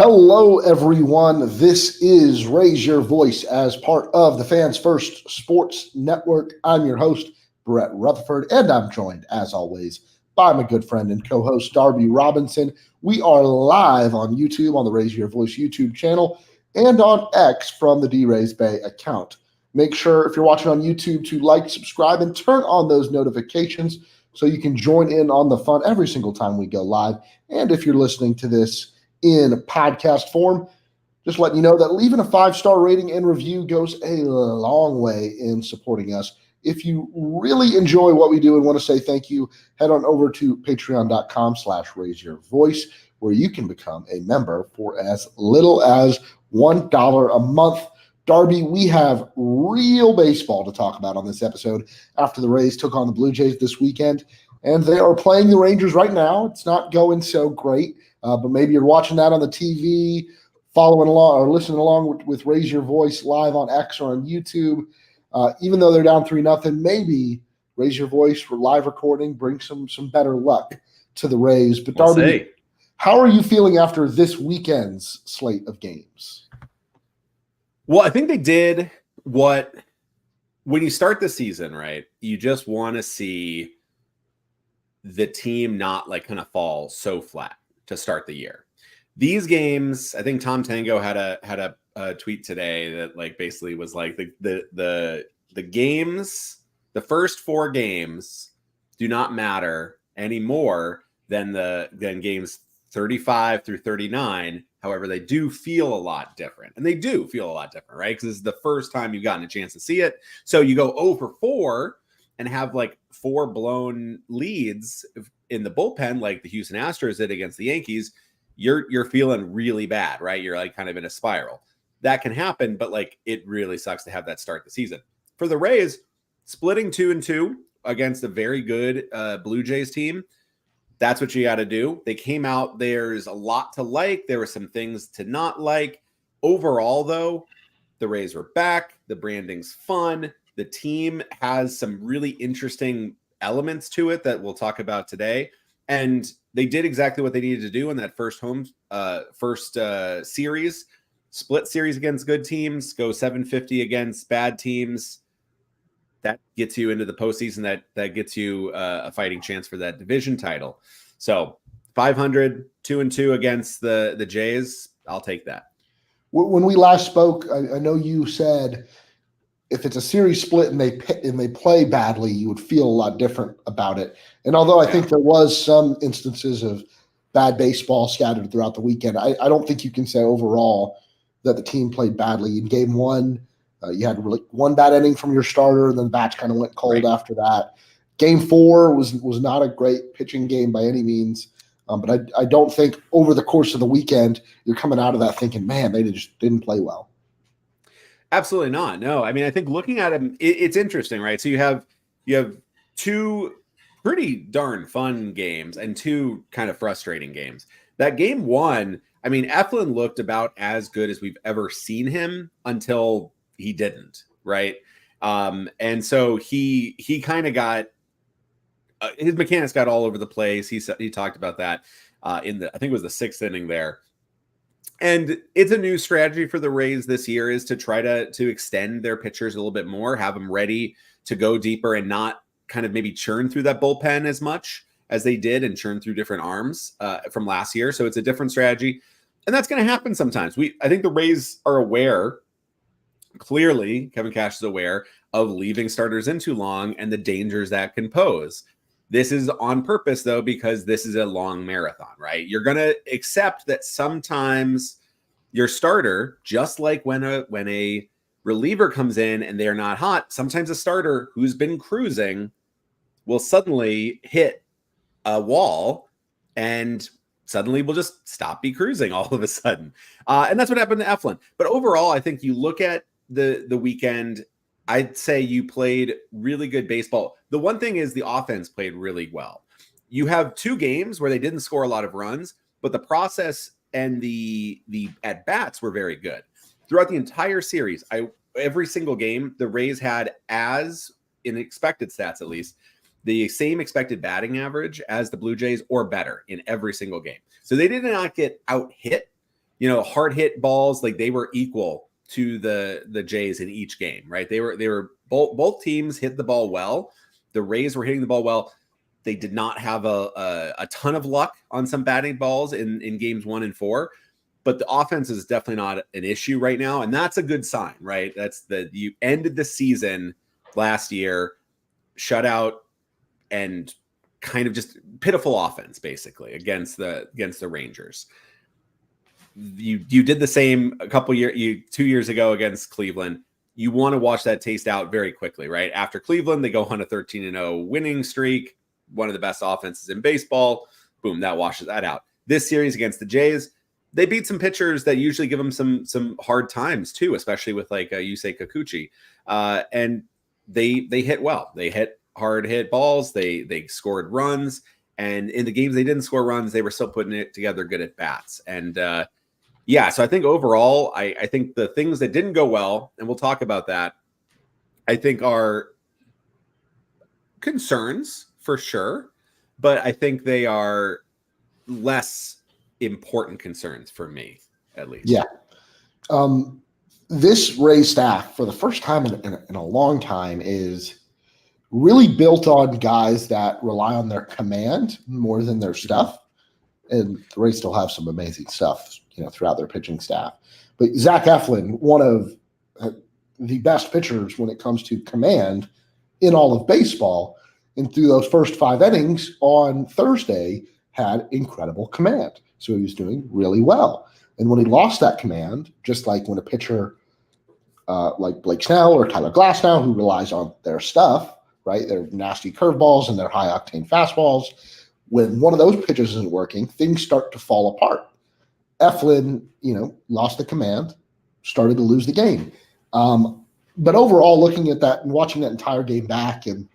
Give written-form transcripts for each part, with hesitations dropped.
Hello, everyone. This is Raise Your Voice as part of the Fans First Sports Network. I'm your host, Brett Rutherford, and I'm joined, as always, by my good friend and co host, Darby Robinson. We are live on YouTube on the Raise Your Voice YouTube channel and on X from the D-Rays Bay account. Make sure, if you're watching on YouTube, to like, subscribe, and turn on those notifications so you can join in on the fun every single time we go live. And if you're listening to this in podcast form, just letting you know that leaving a 5-star rating and review goes a long way in supporting us. If you really enjoy what we do and want to say thank you, head on over to patreon.com/raiseyourvoice, where you can become a member for as little as $1 a month. Darby, we have real baseball to talk about on this episode after the Rays took on the Blue Jays this weekend, and they are playing the Rangers right now. It's not going so great. But maybe you're watching that on the TV, following along or listening along with Raise Your Voice live on X or on YouTube. Even though they're down 3-0, maybe Raise Your Voice for live recording brings some better luck to the Rays. But Darby, how are you feeling after this weekend's slate of games? Well, I think they did what when you start the season, right? You just want to see the team not kind of fall so flat to start the year. These games, I think Tom Tango had a tweet today that basically was the games, the first 4 games do not matter any more than games 35 through 39. However, they do feel a lot different, and they do feel a lot different, right? Because this is the first time you've gotten a chance to see it. So you go 0-4 and have 4 blown leads in the bullpen, like the Houston Astros did against the Yankees. You're feeling really bad, right? You're kind of in a spiral. That can happen, but it really sucks to have that start the season. For the Rays, splitting 2-2 against a very good Blue Jays team, that's what you got to do. They came out. There's a lot to like. There were some things to not like. Overall, though, the Rays were back. The branding's fun. The team has some really interesting elements to it that we'll talk about today. And they did exactly what they needed to do in that first series. Split series against good teams, go 750 against bad teams. That gets you into the postseason. That gets you a fighting chance for that division title. So 500, 2-2 against the Jays. I'll take that. When we last spoke, I know you said if it's a series split and they play badly, you would feel a lot different about it. And although I think there was some instances of bad baseball scattered throughout the weekend, I don't think you can say overall that the team played badly. In game 1, you had one bad inning from your starter, and then the bats kind of went cold after that. Game 4 was not a great pitching game by any means. But I don't think over the course of the weekend you're coming out of that thinking, man, they just didn't play well. Absolutely not. No, I mean, I think looking at him, it's interesting, right? So you have 2 pretty darn fun games and 2 kind of frustrating games. That game 1, I mean, Eflin looked about as good as we've ever seen him until he didn't, right? And so he kind of got his mechanics got all over the place. He talked about that in I think it was the 6th inning there. And it's a new strategy for the Rays this year is to try to extend their pitchers a little bit more, have them ready to go deeper and not kind of maybe churn through that bullpen as much as they did and churn through different arms from last year. So it's a different strategy. And that's going to happen sometimes. I think the Rays are aware, clearly, Kevin Cash is aware of leaving starters in too long and the dangers that can pose. This is on purpose, though, because this is a long marathon, right? You're going to accept that sometimes your starter, just like when a reliever comes in and they're not hot, sometimes a starter who's been cruising will suddenly hit a wall and suddenly will just stop be cruising all of a sudden. And that's what happened to Eflin. But overall, I think you look at the weekend, I'd say you played really good baseball. The one thing is the offense played really well. You have 2 games where they didn't score a lot of runs, but the process and the at-bats were very good. Throughout the entire series, every single game, the Rays had, as in expected stats at least, the same expected batting average as the Blue Jays or better in every single game. So they did not get out hit, hard hit balls, like they were equal to the Jays in each game, right? They were both teams hit the ball well. The Rays were hitting the ball well. They did not have a ton of luck on some batting balls in games 1 and 4, but the offense is definitely not an issue right now. And that's a good sign, right? You ended the season last year, shutout and kind of just pitiful offense basically against the Rangers. You did the same 2 years ago against Cleveland. You want to watch that taste out very quickly, right? After Cleveland, they go on a 13-0 winning streak, one of the best offenses in baseball. Boom, that washes that out. This series against the Jays, they beat some pitchers that usually give them some hard times too, especially with like Yusei Kikuchi. And they hit well. They hit hard hit balls. They scored runs. And in the games they didn't score runs, they were still putting it together good at bats. And so I think overall, I think the things that didn't go well, and we'll talk about that, I think are concerns for sure, but I think they are less important concerns for me, at least. Yeah. This Rays staff, for the first time in a long time, is really built on guys that rely on their command more than their stuff. And the Rays still have some amazing stuff, throughout their pitching staff. But Zach Eflin, one of the best pitchers when it comes to command in all of baseball, and through those first 5 innings on Thursday, had incredible command. So he was doing really well. And when he lost that command, just like when a pitcher like Blake Snell or Tyler Glasnow, who relies on their stuff, right, their nasty curveballs and their high-octane fastballs, when one of those pitches isn't working, things start to fall apart. Eflin, lost the command, started to lose the game. But overall, looking at that and watching that entire game back, and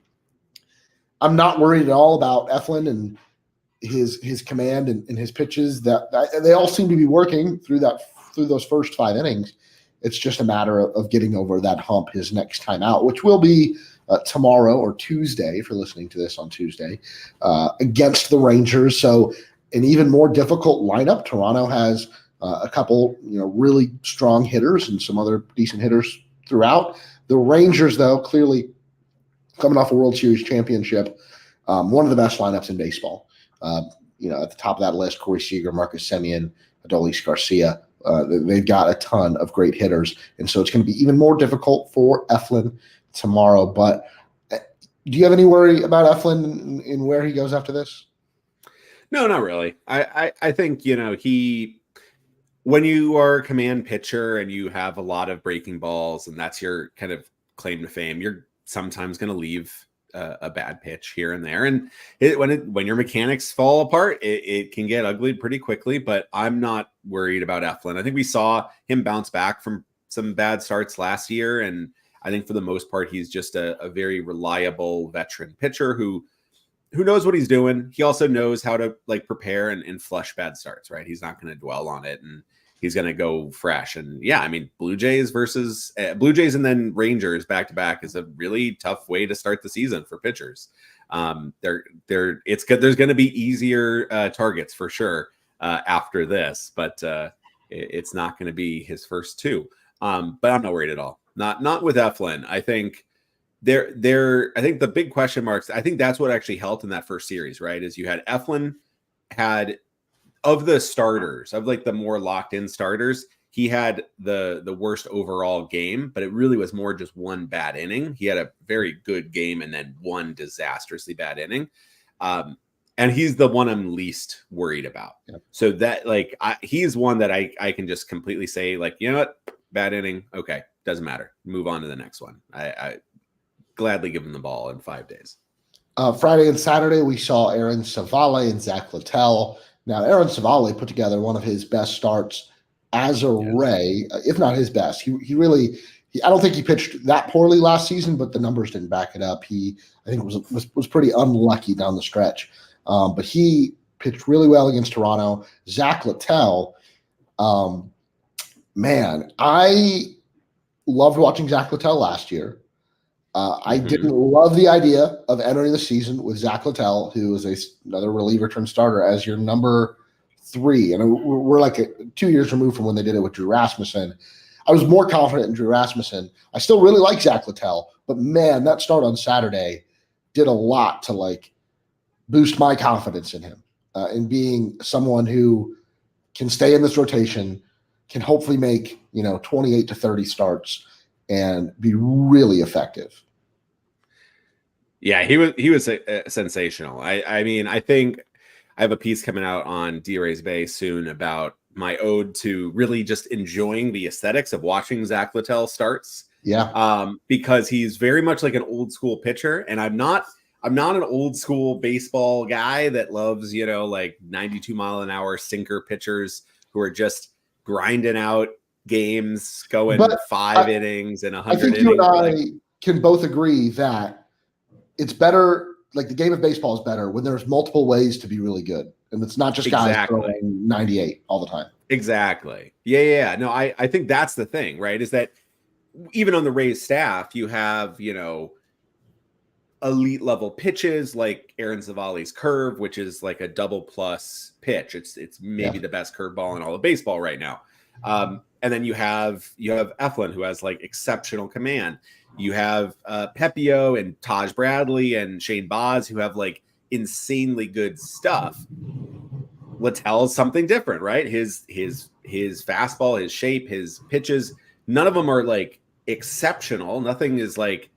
I'm not worried at all about Eflin and his command and his pitches. That they all seem to be working through those first 5 innings. It's just a matter of getting over that hump his next time out, which will be tomorrow or Tuesday, if you're listening to this on Tuesday, against the Rangers. So an even more difficult lineup. Toronto has a couple, really strong hitters and some other decent hitters throughout. The Rangers, though, clearly coming off a World Series championship, one of the best lineups in baseball. At the top of that list, Corey Seager, Marcus Semien, Adolis Garcia. They've got a ton of great hitters, and so it's going to be even more difficult for Eflin tomorrow. But do you have any worry about Eflin in where he goes after this? No, not really. I think, when you are a command pitcher and you have a lot of breaking balls and that's your kind of claim to fame, you're sometimes going to leave a bad pitch here and there. And when your mechanics fall apart, it can get ugly pretty quickly, but I'm not worried about Eflin. I think we saw him bounce back from some bad starts last year. And I think for the most part, he's just a very reliable veteran pitcher who knows what he's doing. He also knows how to prepare and flush bad starts, right? He's not going to dwell on it, and he's going to go fresh. And Blue Jays and then Rangers back to back is a really tough way to start the season for pitchers. It's good. There's going to be easier targets for sure after this, but it's not going to be his first 2. But I'm not worried at all. Not with Eflin. I think I think the big question marks, I think that's what actually helped in that first series, right? Is you had Eflin of the starters, of the more locked in starters, he had the worst overall game, but it really was more just one bad inning. He had a very good game and then one disastrously bad inning. And he's the one I'm least worried about. Yep. So that he's one that I can just completely say you know what, bad inning. Okay. Doesn't matter. Move on to the next one. I gladly give him the ball in 5 days. Friday and Saturday, we saw Aaron Savale and Zach Littell. Now, Aaron Savale put together one of his best starts as a Ray, if not his best. He really, I don't think he pitched that poorly last season, but the numbers didn't back it up. I think was pretty unlucky down the stretch. But he pitched really well against Toronto. Zach Littell, man, I loved watching Zach Littell last year. I didn't love the idea of entering the season with Zach Littell, who is another reliever turned starter, as your number 3, and we're like 2 years removed from when they did it with Drew Rasmussen. I was more confident in Drew Rasmussen. I still really like Zach Littell, but man, that start on Saturday did a lot to like boost my confidence in him, in being someone who can stay in this rotation, can hopefully make 28 to 30 starts and be really effective. Yeah, he was sensational. I mean, I think I have a piece coming out on D-Rays Bay soon about my ode to really just enjoying the aesthetics of watching Zach Littell starts. Yeah. Because he's very much like an old school pitcher, and I'm not an old school baseball guy that loves, like 92 mile an hour sinker pitchers who are just grinding out games, going 5 innings and 100 innings. I think you and I can both agree that it's better, like the game of baseball is better when there's multiple ways to be really good. And it's not just guys throwing 98 all the time. Exactly. Yeah. No, I think that's the thing, right? Is that even on the Rays staff, you have, elite level pitches like Aaron Zavali's curve, which is like a double plus pitch. It's maybe the best curveball in all of baseball right now. And then you have Eflin, who has like exceptional command. You have Pepio and Taj Bradley and Shane Baz, who have like insanely good stuff. Littell's something different, right? His fastball, his shape, his pitches, none of them are like exceptional. Nothing is like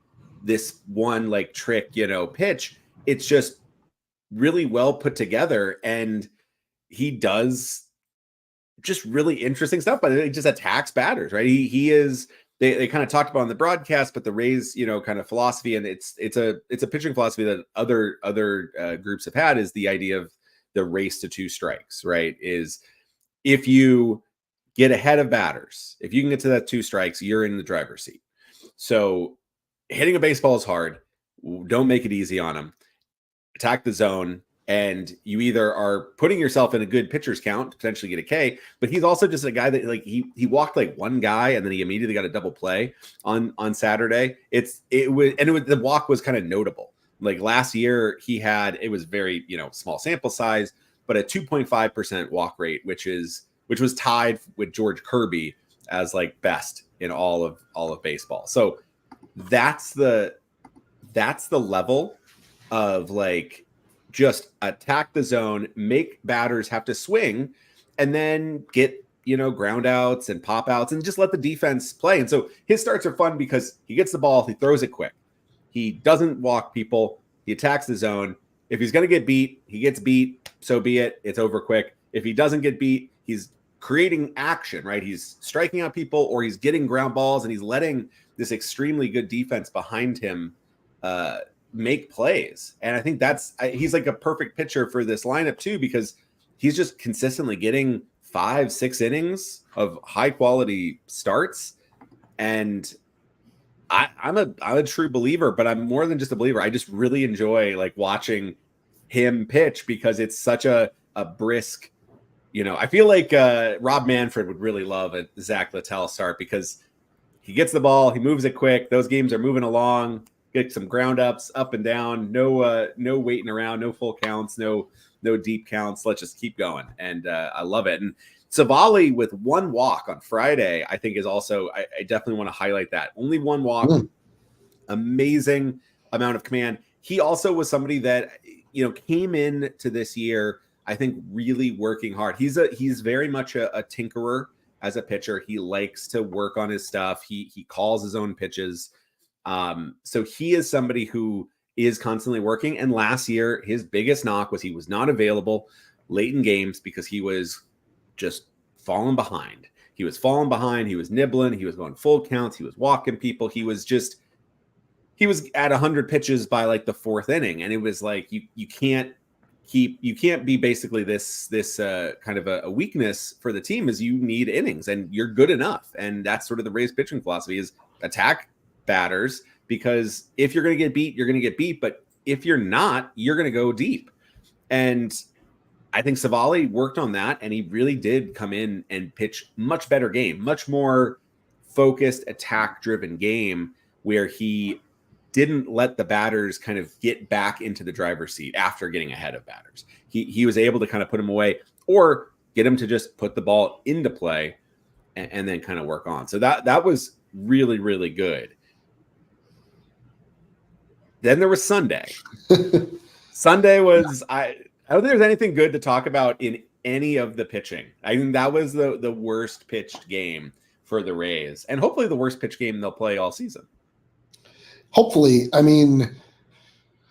this one like trick, pitch. It's just really well put together, and he does just really interesting stuff, but it just attacks batters, right? He is. They kind of talked about on the broadcast, but the Rays, kind of philosophy, and it's a pitching philosophy that other groups have had, is the idea of the race to 2 strikes, right? Is if you get ahead of batters, if you can get to that 2 strikes, you're in the driver's seat. So hitting a baseball is hard. Don't make it easy on them. Attack the zone. And you either are putting yourself in a good pitcher's count to potentially get a K, but he's also just a guy that like he walked like one guy and then he immediately got a double play on Saturday. The walk was kind of notable. Like last year it was very, small sample size, but a 2.5% walk rate, which was tied with George Kirby as like best in all of baseball. So that's the level of like, just attack the zone, make batters have to swing, and then get, ground outs and pop outs and just let the defense play. And so his starts are fun because he gets the ball, he throws it quick. He doesn't walk people. He attacks the zone. If he's going to get beat, he gets beat. So be it. It's over quick. If he doesn't get beat, he's creating action, right? He's striking out people or he's getting ground balls and he's letting this extremely good defense behind him make plays. And I think he's like a perfect pitcher for this lineup too, because he's just consistently getting 5-6 innings of high quality starts. And I'm a true believer, but I'm more than just a believer. I just really enjoy like watching him pitch because it's such a brisk, I feel like Rob Manfred would really love a Zach Littell start because he gets the ball, he moves it quick. Those games are moving along. Get some ground ups up and down, no waiting around, no full counts, no deep counts. Let's just keep going. And I love it. And Savali with 1 walk on Friday, I think is also, I definitely want to highlight that. Only 1 walk, amazing amount of command. He also was somebody that, came in to this year, I think really working hard. He's very much a tinkerer as a pitcher. He likes to work on his stuff. He calls his own pitches. So he is somebody who is constantly working. And last year, his biggest knock was he was not available late in games because he was just falling behind. He was nibbling. He was going full counts. He was walking people. He was at 100 pitches by like the 4th inning. And it was like, you can't be basically this kind of a weakness for the team is you need innings and you're good enough. And that's sort of the Rays pitching philosophy is attack batters, because if you're going to get beat, you're going to get beat. But if you're not, you're going to go deep. And I think Savali worked on that, and he really did come in and pitch much better game, much more focused, attack-driven game where he didn't let the batters kind of get back into the driver's seat after getting ahead of batters. He was able to kind of put him away, or get them to just put the ball into play and then kind of work on. So that was really, really good. Then there was Sunday. Sunday was I don't think there's anything good to talk about in any of the pitching. I think that was the worst pitched game for the Rays, and hopefully the worst pitch game they'll play all season. Hopefully, I mean,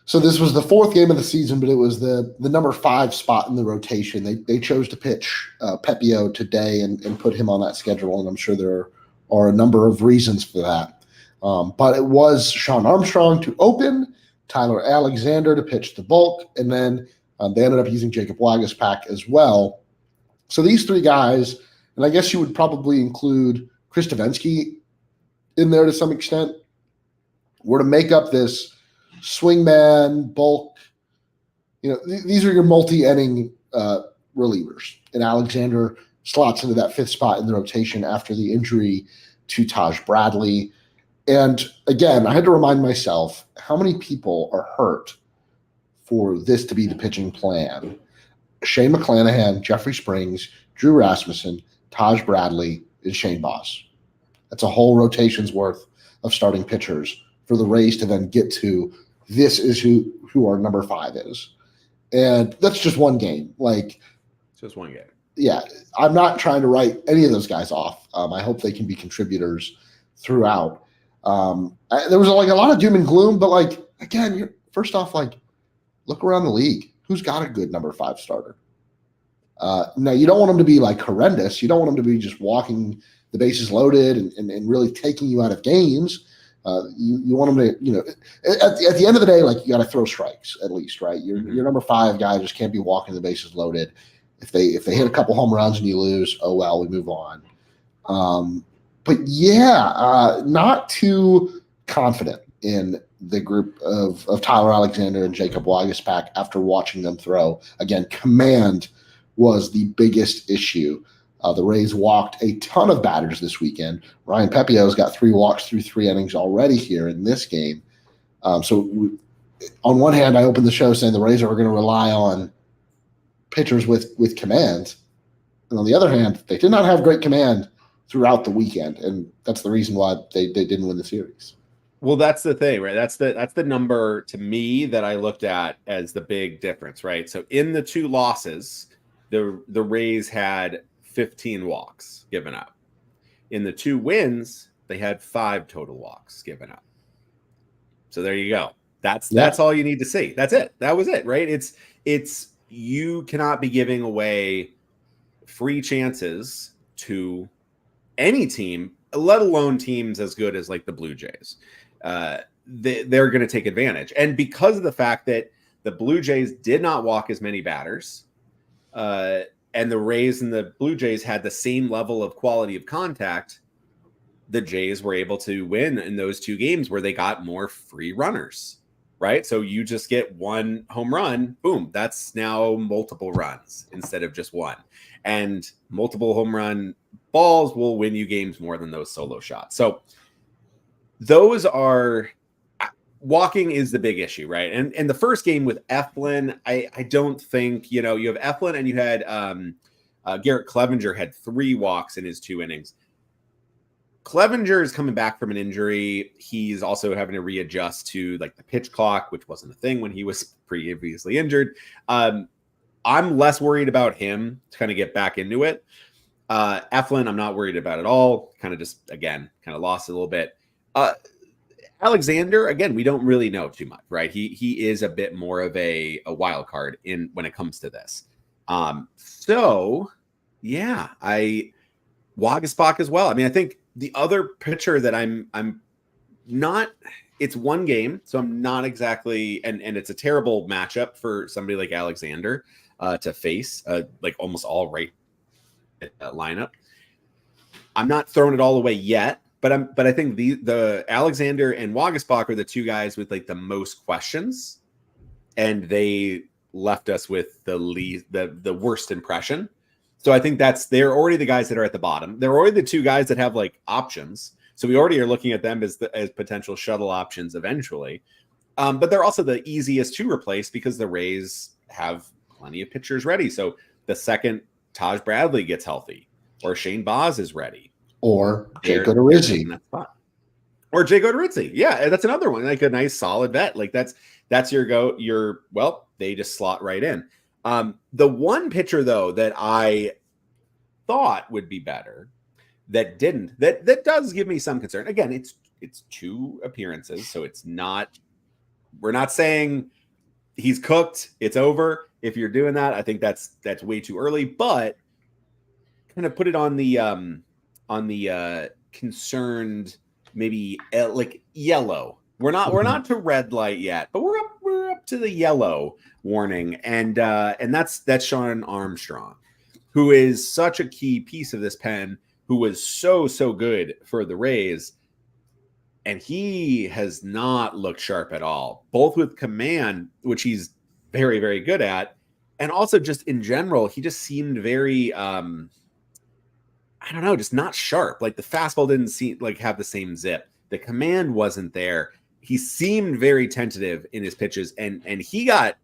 so this was the fourth game of the season, but it was the number 5 spot in the rotation. They chose to pitch Pepiot today and put him on that schedule, and I'm sure there are a number of reasons for that. But it was Sean Armstrong to open, Tyler Alexander to pitch the bulk, and then they ended up using Jacob Waguespack as well. So these 3 guys, and I guess you would probably include Chris Davinsky in there to some extent, were to make up this swingman, bulk. These are your multi-inning relievers. And Alexander slots into that 5th spot in the rotation after the injury to Taj Bradley. And again, I had to remind myself how many people are hurt for this to be the pitching plan. Shane McClanahan, Jeffrey Springs, Drew Rasmussen, Taj Bradley, and Shane Boss. That's a whole rotation's worth of starting pitchers for the Rays to then get to. This is who our number 5 is. And that's just one game. Like, it's just one game. Yeah, I'm not trying to write any of those guys off. I hope they can be contributors throughout. There was like a lot of doom and gloom, but like, again, first off, like, look around the league. Who's got a good number 5 starter? Now, you don't want them to be like horrendous. You don't want them to be just walking the bases loaded and really taking you out of games. You want them to, at the end of the day, like, you got to throw strikes at least, right? Your number 5 guy just can't be walking the bases loaded. If they hit a couple home runs and you lose, oh well, we move on. But yeah, not too confident in the group of Tyler Alexander and Jacob Waguespack after watching them throw. Again, command was the biggest issue. The Rays walked a ton of batters this weekend. Ryan Pepiot's got 3 walks through 3 innings already here in this game. On one hand, I opened the show saying the Rays are going to rely on pitchers with command. And on the other hand, they did not have great command throughout the weekend. And that's the reason why they didn't win the series. Well, that's the thing, right? That's the number to me that I looked at as the big difference, right? So in the 2 losses, the Rays had 15 walks given up. In the 2 wins, they had 5 total walks given up. So there you go. That's all you need to see. That's it. That was it, right? It's you cannot be giving away free chances to any team, let alone teams as good as like the Blue Jays. They're going to take advantage. And because of the fact that the Blue Jays did not walk as many batters, and the Rays and the Blue Jays had the same level of quality of contact, the Jays were able to win in those 2 games where they got more free runners, right? So you just get 1 home run, boom, that's now multiple runs instead of just 1. And multiple home run balls will win you games more than those solo shots. So those are walking is the big issue, right? And the first game with Eflin, I don't think, you have Eflin and you had Garrett Clevenger had 3 walks in his 2 innings. Clevenger is coming back from an injury. He's also having to readjust to like the pitch clock, which wasn't a thing when he was previously injured. I'm less worried about him to kind of get back into it. Eflin, I'm not worried about at all. Kind of just, again, kind of lost a little bit. Alexander, again, we don't really know too much, right? He is a bit more of a wild card when it comes to this. So yeah, Waguespack as well. I mean, I think the other pitcher that I'm not, it's 1 game, so I'm not exactly, and it's a terrible matchup for somebody like Alexander to face, like almost all right lineup. I'm not throwing it all away yet. But I think the Alexander and Waguespack are the 2 guys with like the most questions, and they left us with the worst impression. So I think they're already the guys that are at the bottom. They're already the 2 guys that have like options. So we already are looking at them as potential shuttle options eventually. But they're also the easiest to replace because the Rays have plenty of pitchers ready. So the second Taj Bradley gets healthy, or Shane Boz is ready, or Jake they're Odorizzi. taking that spot. Or Jake Odorizzi. Yeah, that's another one. Like a nice solid vet. Like that's your go. They just slot right in. The one pitcher though that I thought would be better that didn't, that does give me some concern. Again, it's 2 appearances, so it's not, we're not saying he's cooked, it's over. If you're doing that, I think that's way too early, but kind of put it on the concerned, maybe like yellow. We're not to red light yet, but we're up to the yellow warning, and that's Shawn Armstrong, who is such a key piece of this pen, who was so good for the Rays, and he has not looked sharp at all, both with command, which he's very, very good at, and also just in general, he just seemed very I don't know, just not sharp. Like the fastball didn't seem like have the same zip. The command wasn't there. He seemed very tentative in his pitches, and he got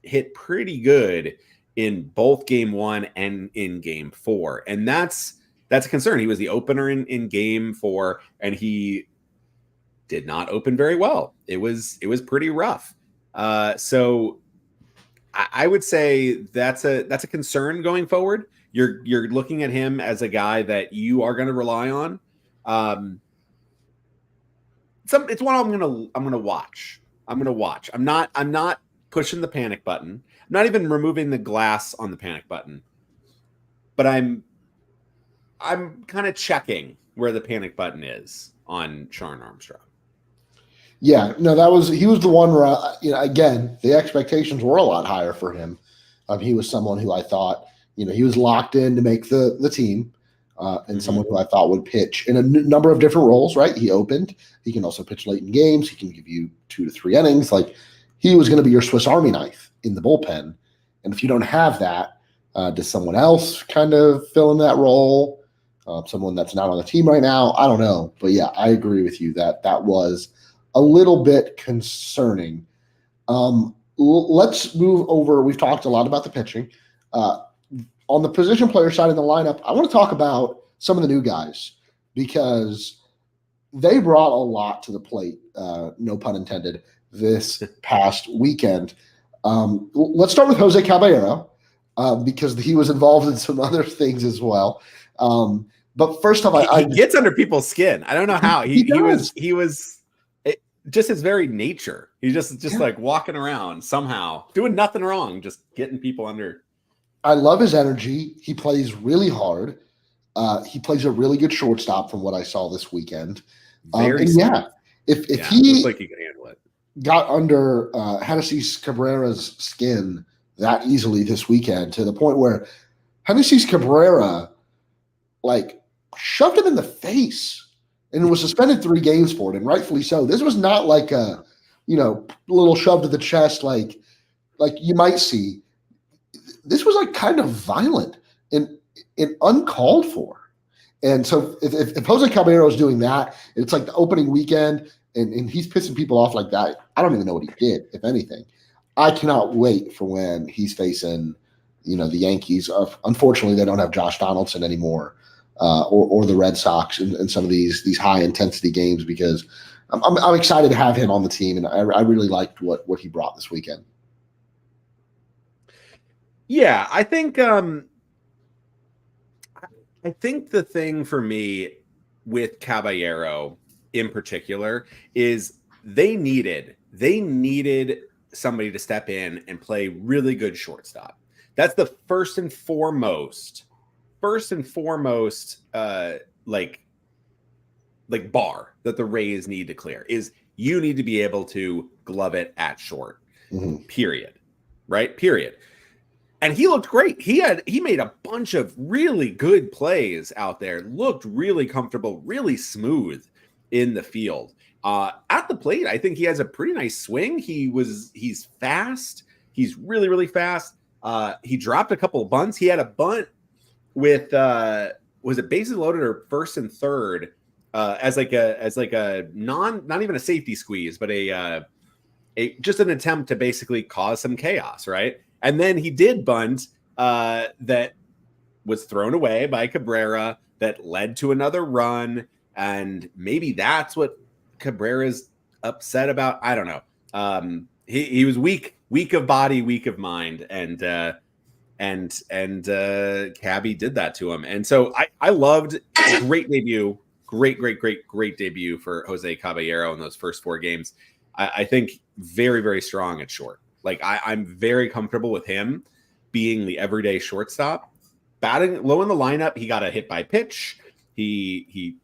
hit pretty good in both game 1 and in game 4. And that's a concern. He was the opener in game 4, and he did not open very well. It was pretty rough. So I would say that's a concern going forward. You're looking at him as a guy that you are going to rely on. It's one I'm gonna watch. I'm not pushing the panic button. I'm not even removing the glass on the panic button, but I'm kind of checking where the panic button is on Shawn Armstrong. Yeah, no, he was the one where, again, the expectations were a lot higher for him. He was someone who I thought, he was locked in to make the team, and someone who I thought would pitch in a number of different roles, right? He opened. He can also pitch late in games. He can give you 2 to 3 innings. Like, he was going to be your Swiss Army knife in the bullpen. And if you don't have that, does someone else kind of fill in that role? Someone that's not on the team right now? I don't know. But yeah, I agree with you that was a little bit concerning. Let's move over. We've talked a lot about the pitching. On the position player side of the lineup, I want to talk about some of the new guys because they brought a lot to the plate, no pun intended, this past weekend. Let's start with Jose Caballero because he was involved in some other things as well. But first off, he gets under people's skin. I don't know how. He was just his very nature. He's just like walking around somehow, doing nothing wrong, just getting people under. I love his energy. He plays really hard. He plays a really good shortstop from what I saw this weekend. If he looks like he can handle it, got under Genesis Cabrera's skin that easily this weekend to the point where Genesis Cabrera shoved him in the face and was suspended 3 games for it, and rightfully so. This was not like a little shove to the chest like you might see. This was kind of violent and uncalled for. And so if Jose Caballero is doing that, it's like the opening weekend and he's pissing people off like that, I don't even know what he did, if anything. I cannot wait for when he's facing, the Yankees. Unfortunately, they don't have Josh Donaldson anymore, or the Red Sox in some of these high intensity games because I'm excited to have him on the team, and I really liked what he brought this weekend. Yeah, I think the thing for me with Caballero in particular is they needed somebody to step in and play really good shortstop. That's the first and foremost like bar that the Rays need to clear is you need to be able to glove it at short. Period. Right? Period. And he looked great. He made a bunch of really good plays out there. Looked really comfortable, really smooth in the field. At the plate, I think he has a pretty nice swing. He's fast. He's really, really fast. He dropped a couple of bunts. He had a bunt with was it bases loaded or first and third as like a not even a safety squeeze, but a just an attempt to basically cause some chaos, right? And then he did bunt that was thrown away by Cabrera that led to another run. And maybe that's what Cabrera's upset about. I don't know. He was weak of body, weak of mind. And Cabby did that to him. And so I loved great debut, great debut for Jose Caballero in those first 4 games. I think very, very strong at short. Like I'm very comfortable with him being the everyday shortstop. Batting low in the lineup, he got a hit by pitch. He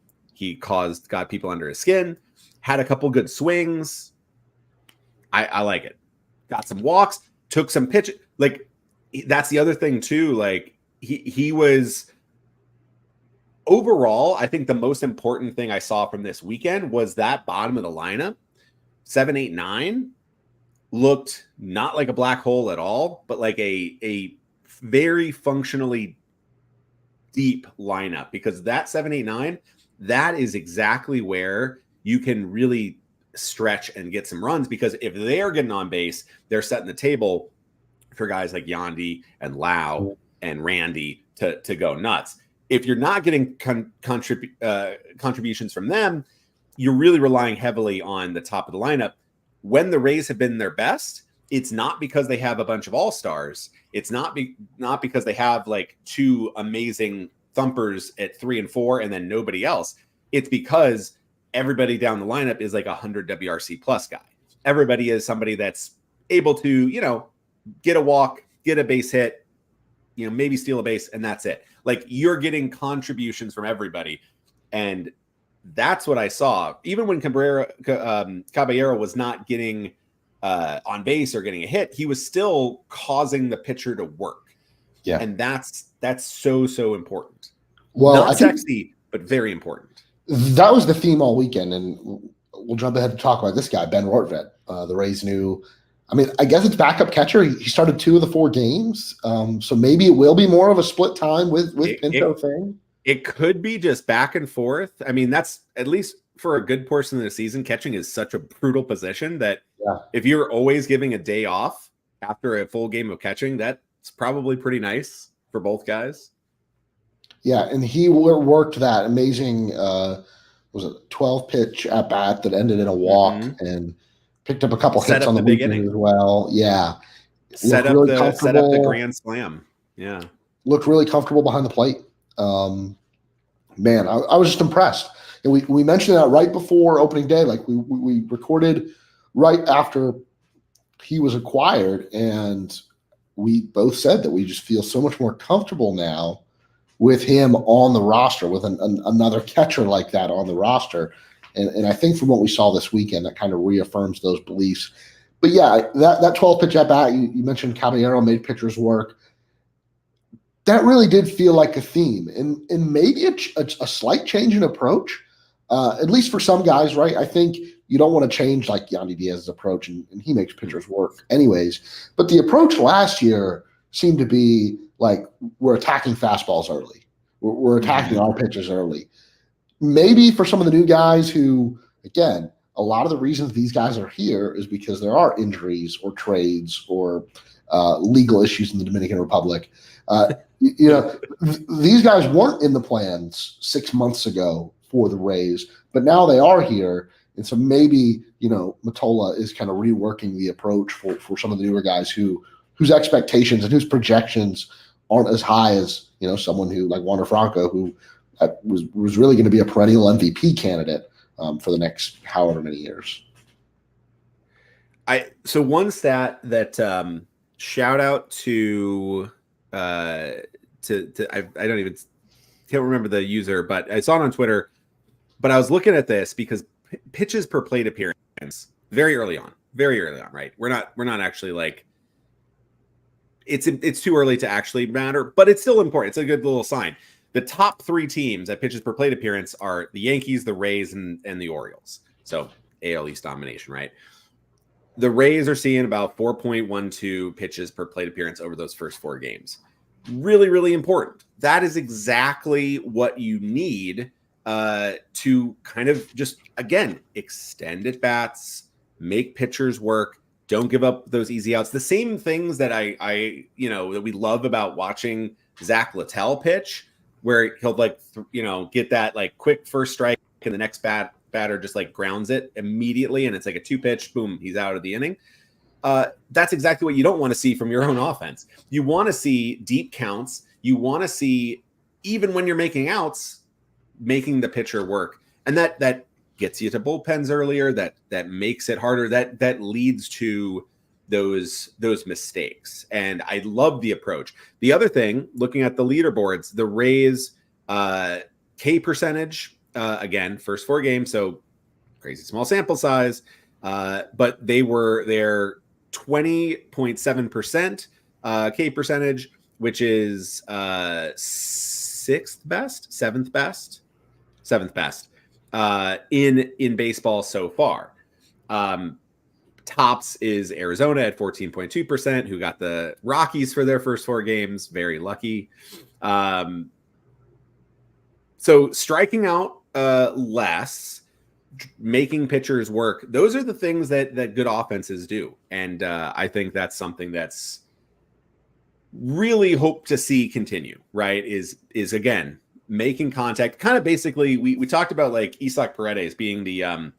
got people under his skin, had a couple good swings. I like it. Got some walks, took some pitches. Like that's the other thing too. Like he was overall, I think the most important thing I saw from this weekend was that bottom of the lineup, 7, 8, 9 looked not like a black hole at all, but like a very functionally deep lineup, because that 7, 8, 9, that is exactly where you can really stretch and get some runs, because if they're getting on base, they're setting the table for guys like Yandy and Lau and Randy to go nuts. If you're not getting contributions from them, you're really relying heavily on the top of the lineup. When the Rays have been their best, it's not because they have a bunch of all-stars. It's not because they have like 2 amazing thumpers at 3 and 4 and then nobody else. It's because everybody down the lineup is like 100 WRC plus guy. Everybody is somebody that's able to, get a walk, get a base hit, maybe steal a base, and that's it. Like you're getting contributions from everybody. And that's what I saw. Even when Caballero was not getting on base or getting a hit, he was still causing the pitcher to work. Yeah. And that's so important. Well, not sexy, but very important. That was the theme all weekend. And we'll jump ahead to talk about this guy, Ben Rortvedt, the Rays' new, I guess it's backup catcher. He started 2 of the 4 games. So maybe it will be more of a split time with Pinto thing. It could be just back and forth. That's at least for a good portion of the season. Catching is such a brutal position that if you're always giving a day off after a full game of catching, that's probably pretty nice for both guys. Yeah, and he worked that amazing, was it 12 pitch at bat that ended in a walk and picked up a couple hits on the beginning as well. Yeah, set up the grand slam. Yeah, looked really comfortable behind the plate. Man, I was just impressed. And we mentioned that right before opening day. Like we recorded right after he was acquired, and we both said that we just feel so much more comfortable now with him on the roster, with another catcher like that on the roster. And I think from what we saw this weekend, that kind of reaffirms those beliefs. But yeah, that 12 pitch at bat, you mentioned Caballero made pitchers work. That really did feel like a theme, and maybe a slight change in approach, at least for some guys, right? I think you don't want to change like Yandy Diaz's approach, and he makes pitchers work anyways. But the approach last year seemed to be like we're attacking fastballs early. We're attacking our pitchers early. Maybe for some of the new guys who, again, a lot of the reasons these guys are here is because there are injuries or trades or legal issues in the Dominican Republic. These guys weren't in the plans 6 months ago for the Rays, but now they are here. And so maybe, Mottola is kind of reworking the approach for some of the newer guys whose expectations and whose projections aren't as high as, someone who like Wander Franco, who was really going to be a perennial MVP candidate for the next however many years. So one stat that shout out to I can't remember the user, but I saw it on Twitter. But I was looking at this because pitches per plate appearance very early on, right? We're not actually like it's too early to actually matter, but it's still important. It's a good little sign. The top 3 teams at pitches per plate appearance are the Yankees, the Rays, and the Orioles. So AL East domination, right? The Rays are seeing about 4.12 pitches per plate appearance over those first 4 games. Really, really important. That is exactly what you need to kind of just, again, extend at bats, make pitchers work, don't give up those easy outs. The same things that that we love about watching Zach Littell pitch where he'll like, get that like quick first strike and the next batter just like grounds it immediately. And it's like a 2-pitch, boom, he's out of the inning. That's exactly what you don't want to see from your own offense. You want to see deep counts. You want to see, even when you're making outs, making the pitcher work. And that gets you to bullpens earlier. That makes it harder. That leads to those mistakes. And I love the approach. The other thing, looking at the leaderboards, the Rays K percentage, again, first 4 games, so crazy small sample size, but they're 20.7% K percentage, which is seventh best in baseball so far. Tops is Arizona at 14.2%, who got the Rockies for their first 4 games. Very lucky. So striking out less, making pitchers work, those are the things that good offenses do. And I think that's something that's really hope to see continue, right? Is again, making contact. Kind of basically, we talked about like Isaac Paredes being the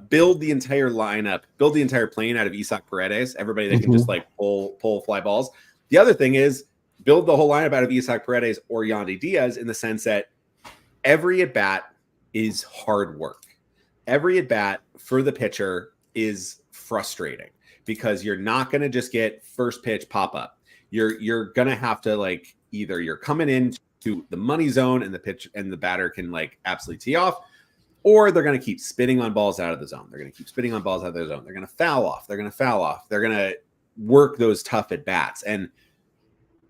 build the entire lineup, build the entire plane out of Isaac Paredes, everybody that can just like pull fly balls. The other thing is build the whole lineup out of Isaac Paredes or Yandy Diaz, in the sense that every at bat is hard work. Every at bat for the pitcher is frustrating because you're not going to just get first pitch pop up. You're going to have to, like, either you're coming in to the money zone and the pitch and the batter can like absolutely tee off, or they're going to keep spitting on balls out of the zone. They're going to keep spitting on balls out of the zone. They're going to foul off. They're going to work those tough at bats. And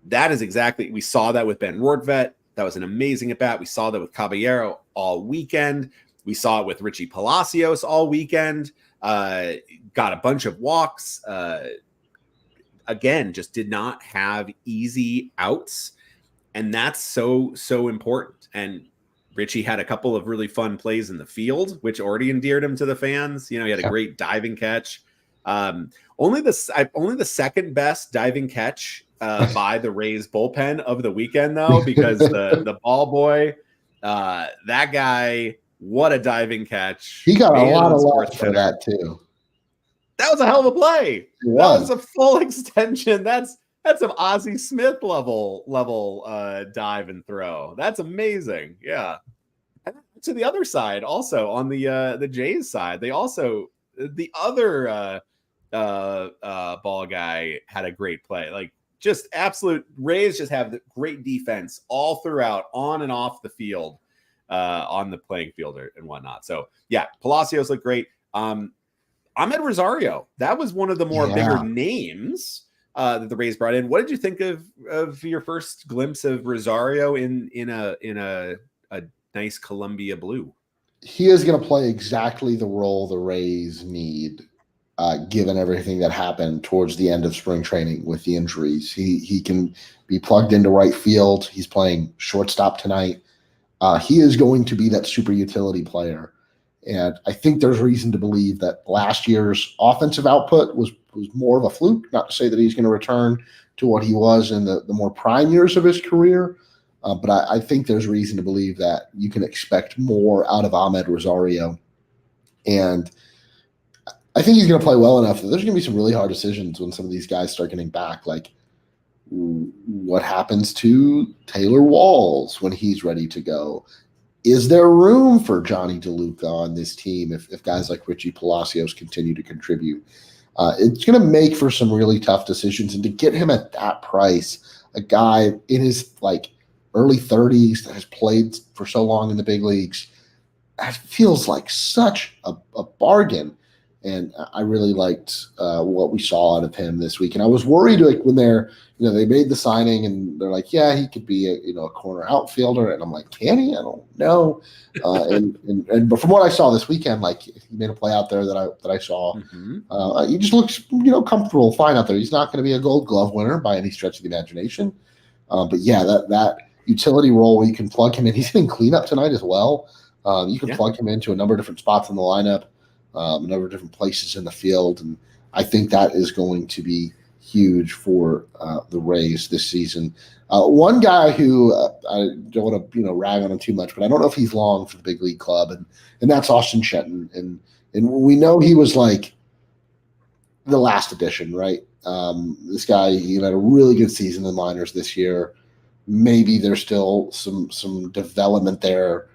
that is exactly, we saw that with Ben Rortvedt. That was an amazing at bat. We saw that with Caballero all weekend. We saw it with Richie Palacios all weekend. Got a bunch of walks. Again, just did not have easy outs. And that's so important. And Richie had a couple of really fun plays in the field, which already endeared him to the fans. He had a great diving catch. Only the second best diving catch by the Rays bullpen of the weekend, though, because the ball boy, that guy, what a diving catch. He got a lot of love for that too. That was a hell of a play. That was a full extension. That's some Ozzie Smith level dive and throw. That's amazing. Yeah. And to the other side, also on the Jays side, they also, the other ball guy had a great play. Like, just absolute Rays just have the great defense all throughout, on and off the field, on the playing field and whatnot. So yeah, Palacios looked great. Ahmed Rosario, that was one of the more bigger names that the Rays brought in. What did you think of your first glimpse of Rosario in a nice Columbia blue? He is going to play exactly the role the Rays need, given everything that happened towards the end of spring training with the injuries. He can be plugged into right field. He's playing shortstop tonight. He is going to be that super utility player. And I think there's reason to believe that last year's offensive output was more of a fluke. Not to say that he's going to return to what he was in the more prime years of his career. But I think there's reason to believe that you can expect more out of Ahmed Rosario. And I think he's going to play well enough that there's going to be some really hard decisions when some of these guys start getting back. Like, what happens to Taylor Walls when he's ready to go? Is there room for Johnny DeLuca on this team if guys like Richie Palacios continue to contribute? It's going to make for some really tough decisions. And to get him at that price, a guy in his early 30s that has played for so long in the big leagues, it feels like such a bargain. And I really liked what we saw out of him this week. And I was worried, when they made the signing and they're like, yeah, he could be a corner outfielder. And I'm like, can he? I don't know. But from what I saw this weekend, he made a play out there that I saw. Mm-hmm. He just looks, comfortable, fine out there. He's not going to be a Gold Glove winner by any stretch of the imagination. But yeah, that utility role where you can plug him in. He's hitting cleanup tonight as well. You can plug him into a number of different spots in the lineup. A number of different places in the field. And I think that is going to be huge for the Rays this season. One guy who I don't want to rag on him too much, but I don't know if he's long for the big league club, and that's Austin Shenton, and we know he was like the last edition, right? This guy, had a really good season in minors this year. Maybe there's still some development there.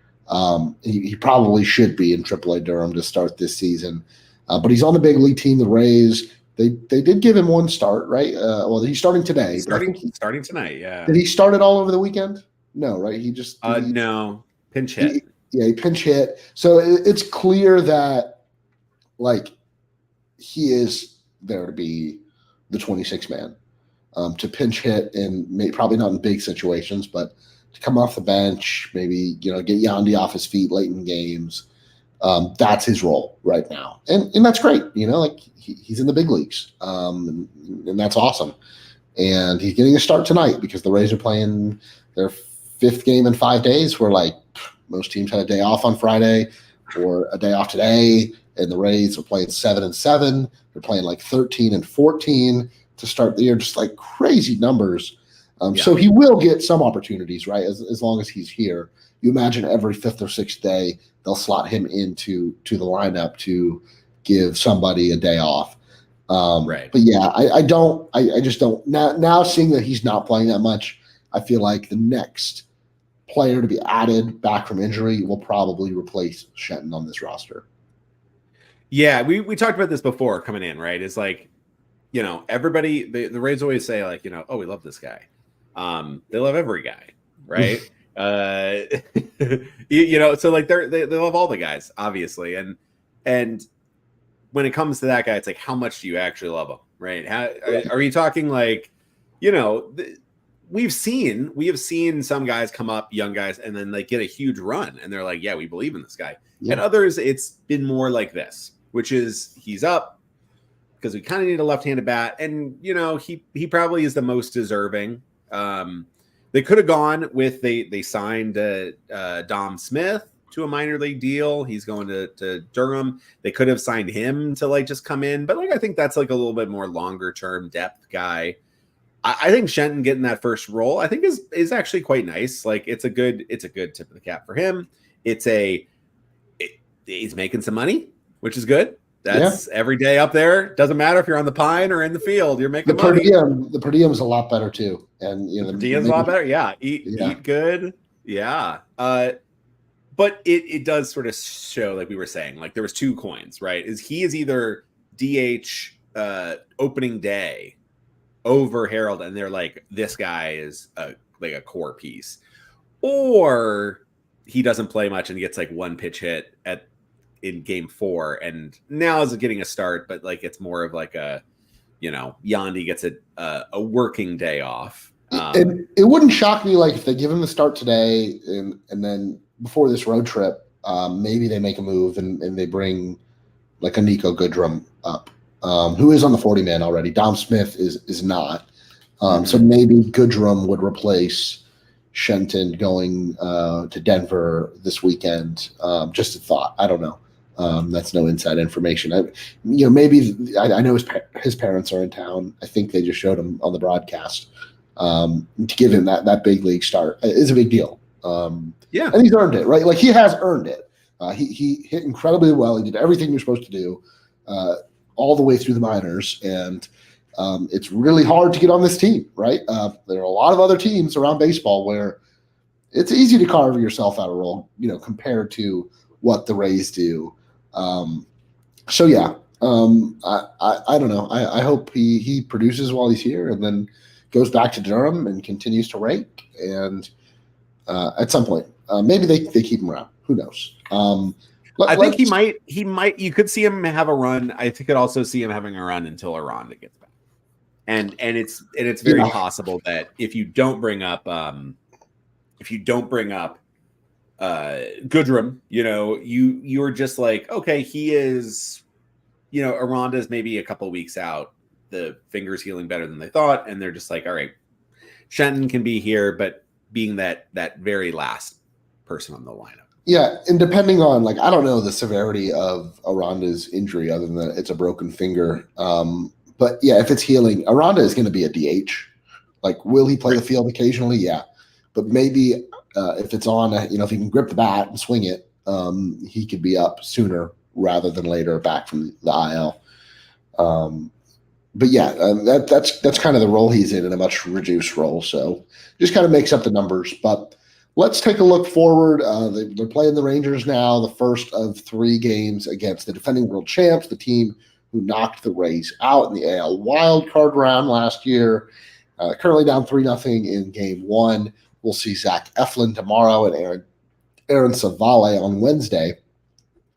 He probably should be in AAA Durham to start this season, but he's on the big league team, the Rays. They did give him one start, right? Well, he's starting today. Starting tonight, yeah. Did he start it all over the weekend? No, right? He just no, pinch hit. He pinch hit. So it's clear that he is there to be the 26 man, to pinch hit and probably not in big situations, but to come off the bench, maybe get Yandy off his feet late in games. That's his role right now, and that's great. He's in the big leagues, and that's awesome. And he's getting a start tonight because the Rays are playing their 5th game in 5 days. Where most teams had a day off on Friday or a day off today, and the Rays are playing 7-7. They're playing 13-14 to start the year, just crazy numbers. So he will get some opportunities, right? As long as he's here. You imagine every 5th or 6th day they'll slot him into the lineup to give somebody a day off. Right. But yeah, I just don't now seeing that he's not playing that much, I feel like the next player to be added back from injury will probably replace Shenton on this roster. Yeah, we talked about this before coming in, right? It's everybody, the Rays always say oh, we love this guy. They love every guy, right? So they love all the guys, obviously, and when it comes to that guy, it's how much do you actually love him, right? Are you talking we have seen some guys come up, young guys, and then get a huge run, and they're yeah, we believe in this guy. Yeah. And others, it's been more like this, which is he's up because we kind of need a left-handed bat, and he probably is the most deserving. They could have gone with they signed Dom Smith to a minor league deal. He's going to Durham. They could have signed him to just come in, but I think that's a little bit more longer term depth guy. I think Shenton getting that first role, I think is actually quite nice. It's a good tip of the cap for him. He's making some money, which is good. That's every day up there. Doesn't matter if you're on the pine or in the field, you're making money. The per diem is a lot better too. And the per diem's a lot better. Yeah. Eat good. Yeah. But it does sort of show, we were saying, there was 2 coins, right? He is either DH opening day over Harold, and they're this guy is a core piece, or he doesn't play much and gets 1 pitch hit in game 4, and now is getting a start, but it's more of Yandy gets a working day off. And it wouldn't shock me if they give him the start today, and then before this road trip, maybe they make a move and they bring a Nico Goodrum up, who is on the 40-man already. Dom Smith is not. So maybe Goodrum would replace Shenton going to Denver this weekend. Just a thought. I don't know. That's no inside information. Maybe I know his parents are in town. I think they just showed him on the broadcast. To give him that big league start is a big deal. And he's earned it, right? He has earned it. He hit incredibly well. He did everything you're supposed to do, all the way through the minors, and it's really hard to get on this team, right? There are a lot of other teams around baseball where it's easy to carve yourself out a role, compared to what the Rays do. I don't know. I hope he produces while he's here, and then goes back to Durham and continues to rake. And at some point, maybe they keep him around. Who knows? I think he might. You could see him have a run. I could also see him having a run until Aranda gets back. And it's very possible that if you don't bring up Goodrum, you're just okay, he is, Aranda's maybe a couple weeks out. The finger's healing better than they thought, and they're just all right, Shenton can be here, but being that very last person on the lineup. Yeah, and depending on I don't know the severity of Aranda's injury, other than that it's a broken finger. But yeah, if it's healing, Aranda is going to be a DH. Like, will he play the field occasionally? Yeah, but maybe if it's on, if he can grip the bat and swing it, he could be up sooner rather than later, back from the IL. But yeah, that's kind of the role he's in a much reduced role. So just kind of makes up the numbers. But let's take a look forward. They're playing the Rangers now, the first of 3 games against the defending world champs, the team who knocked the Rays out in the AL wild card round last year. Currently down 3-0 in game 1. We'll see Zach Eflin tomorrow and Aaron Savale on Wednesday.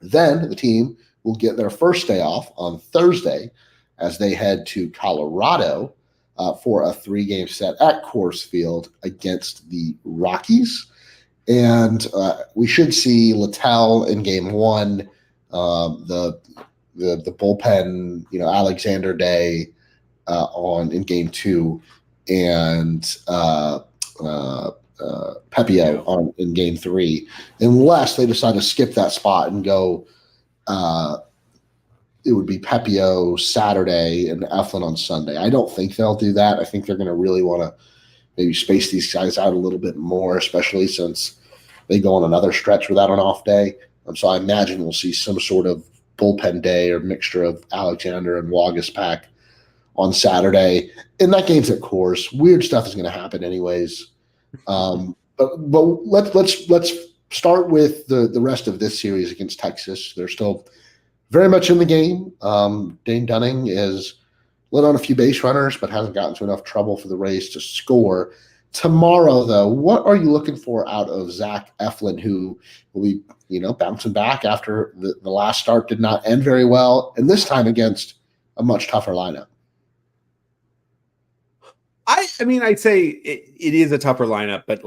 Then the team will get their first day off on Thursday as they head to Colorado for a 3-game set at Coors Field against the Rockies. And we should see Littell in game 1, the bullpen, Alexander Day in game 2, and Pepio in game 3, unless they decide to skip that spot and go. It would be Pepio Saturday and Eflin on Sunday. I don't think they'll do that. I think they're going to really want to maybe space these guys out a little bit more, especially since they go on another stretch without an off day. So I imagine we'll see some sort of bullpen day or mixture of Alexander and Waguespack on Saturday. And that game's at Coors. Weird stuff is going to happen anyways. But let's start with the rest of this series against Texas. They're still very much in the game. Dane Dunning is lit on a few base runners, but hasn't gotten to enough trouble for the Rays to score. Tomorrow, though, what are you looking for out of Zach Eflin, who will be, bouncing back after the last start did not end very well, and this time against a much tougher lineup? I'd say it is a tougher lineup, but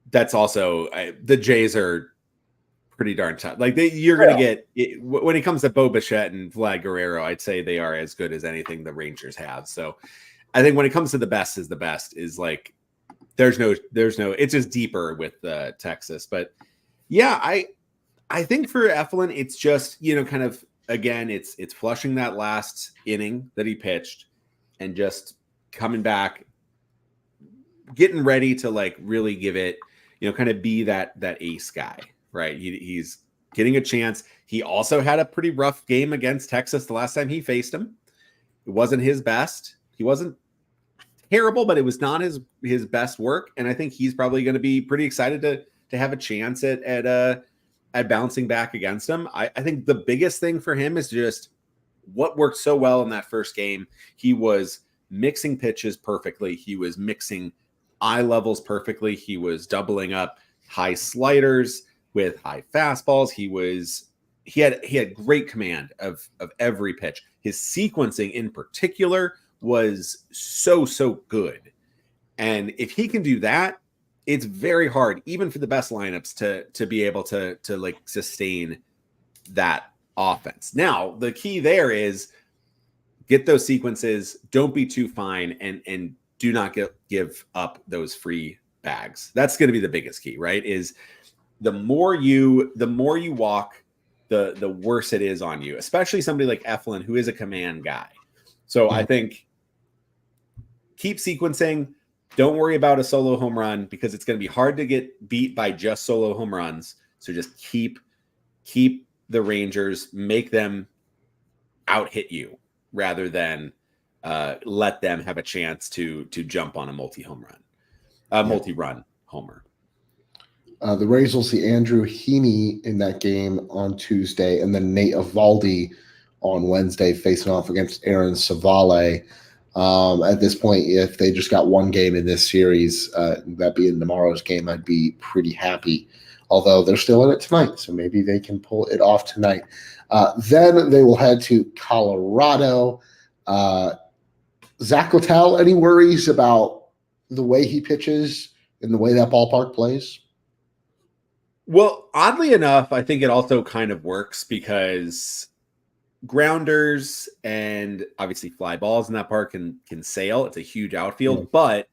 that's also the Jays are pretty darn tough. You're going to get when it comes to Bo Bichette and Vlad Guerrero, I'd say they are as good as anything the Rangers have. So I think when it comes to the best is there's no, it's just deeper with Texas. But yeah, I think for Eflin, it's just, kind of, again, it's flushing that last inning that he pitched and just coming back, getting ready to really give it, kind of be that ace guy. Right. He's getting a chance. He also had a pretty rough game against Texas the last time he faced him. It wasn't his best. He wasn't terrible, but it was not his best work. And I think he's probably going to be pretty excited to have a chance at bouncing back against him. I think the biggest thing for him is just what worked so well in that first game. He was mixing pitches perfectly. He was mixing eye levels perfectly. He was doubling up high sliders with high fastballs. He had great command of every pitch. His sequencing in particular was so good. And if he can do that, it's very hard, even for the best lineups, to be able to sustain that offense. Now, the key there is get those sequences, don't be too fine, and do not give up those free bags. That's going to be the biggest key, right? Is the more you walk, the worse it is on you, especially somebody like Eflin, who is a command guy. So I think keep sequencing. Don't worry about a solo home run because it's going to be hard to get beat by just solo home runs. So just keep the Rangers, make them out hit you rather than let them have a chance to jump on a multi-run homer. The Rays will see Andrew Heaney in that game on Tuesday, and then Nate Eovaldi on Wednesday facing off against Aaron Savale. At this point, if they just got one game in this series, that being tomorrow's game, I'd be pretty happy. Although they're still in it tonight, so maybe they can pull it off tonight. Then they will head to Colorado. Zach Littell, any worries about the way he pitches and the way that ballpark plays? Well, oddly enough, I think it also kind of works because grounders and obviously fly balls in that park can sail. It's a huge outfield, but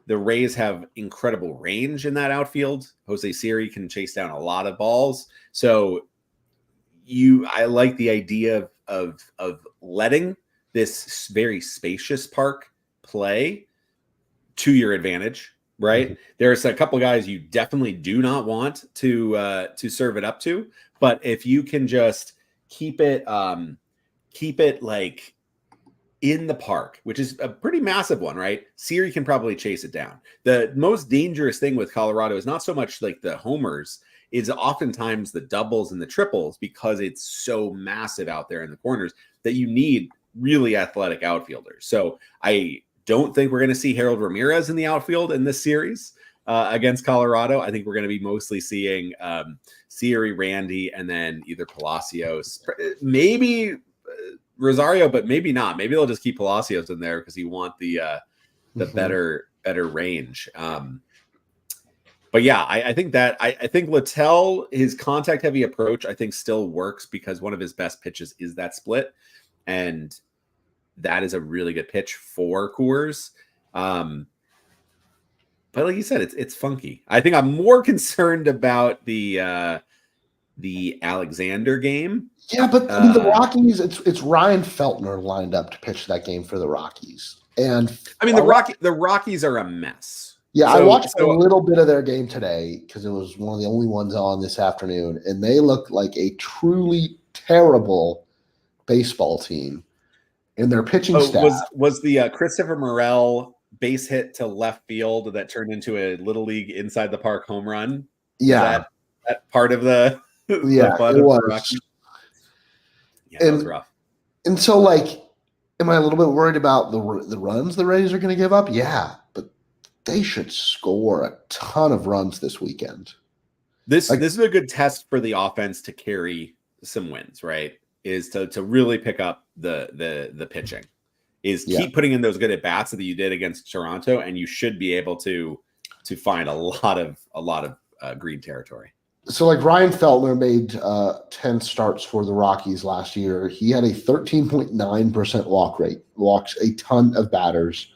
the Rays have incredible range in that outfield. Jose Siri can chase down a lot of balls. So I like the idea of letting this very spacious park play to your advantage, right? Mm-hmm. There's a couple guys you definitely do not want to serve it up to, but if you can just keep it like in the park, which is a pretty massive one, right? Siri can probably chase it down. The most dangerous thing with Colorado is not so much like the homers, is oftentimes the doubles and the triples, because it's so massive out there in the corners that you need really athletic outfielders. So I don't think we're going to see Harold Ramirez in the outfield in this series against Colorado. I think we're going to be mostly seeing Siri, Randy, and then either Palacios, maybe Rosario, but maybe not. Maybe they'll just keep Palacios in there because you want the better range. But yeah, I think that I think Littell, his contact heavy approach, I think still works because one of his best pitches is that split, and that is a really good pitch for Coors. But like you said, it's funky. I think I'm more concerned about the Alexander game. Yeah, but I mean, the Rockies, it's Ryan Feltner lined up to pitch that game for the Rockies. And I mean, the Rockies are a mess. Yeah, I watched a little bit of their game today because it was one of the only ones on this afternoon, and they looked like a truly terrible baseball team in their pitching staff. Was the Christopher Morel base hit to left field that turned into a Little League inside the park home run? Yeah. That part of the yeah, it was. Yeah, that was rough. And so, like, am I a little bit worried about the runs the Rays are going to give up? Yeah, but they should score a ton of runs this weekend. This is a good test for the offense to carry some wins, right? Is to really pick up the pitching. Is keep putting in those good at bats that you did against Toronto, and you should be able to find a lot of green territory. So, like, Ryan Feltner made 10 starts for the Rockies last year. He had a 13.9% walk rate, walks a ton of batters.